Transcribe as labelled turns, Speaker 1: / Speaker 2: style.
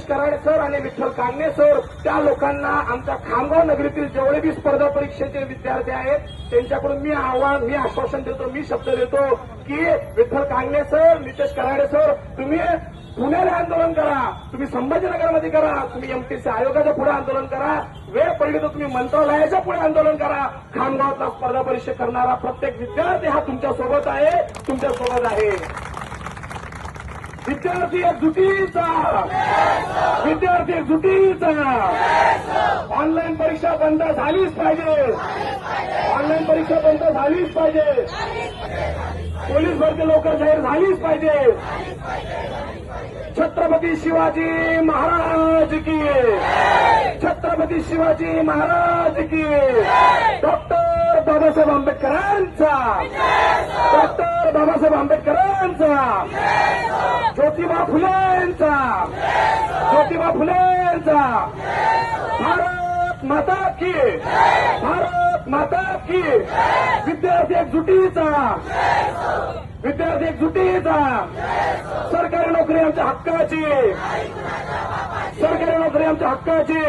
Speaker 1: Karad sir आणि Vitthal Kangane sir त्या लोकांना आमच्या खामगाव नगरीतील जेवढे बी स्पर्धा परीक्षेचे विद्यार्थी आहेत त्यांच्याकडून मी आश्वासन देतो, मी शब्द देतो की विठ्ठल कांगणे सर, नितेश कराडे सर, तुम्ही पुण्याला आंदोलन करा, तुम्ही संभाजीनगरमध्ये करा, तुम्ही एमटीसी आयोगाच्या पुढे आंदोलन करा, वेळ पडली तर तुम्ही मंत्रालयाच्या पुढे आंदोलन करा. खामगावातला स्पर्धा परीक्षा करणारा प्रत्येक विद्यार्थी हा तुमच्या सोबत आहे, तुमच्या सोबत आहे. विद्यार्थी एकजुटीचा, विद्यार्थी एकजुटीचा. ऑनलाईन परीक्षा बंद झालीच पाहिजे, ऑनलाईन परीक्षा बंद झालीच पाहिजे. पोलीस भरती लवकर जाहीर झालीच पाहिजे. छत्रपती शिवाजी महाराज की, छत्रपती शिवाजी महाराज की. डॉक्टर बाबासाहेब आंबेडकरांचा, डॉक्टर बाबासाहेब आंबेडकरांचा, ज्योतिबा फुलेंचा, ज्योतिबा फुलेंचा. भारत माता की, भारत माता की. विद्यार्थी एकजुटीचा, विद्यार्थी एकजुटीचा. सरकारी नोकरी आमच्या हक्काची, सरकारी नोकरी आमच्या हक्काची.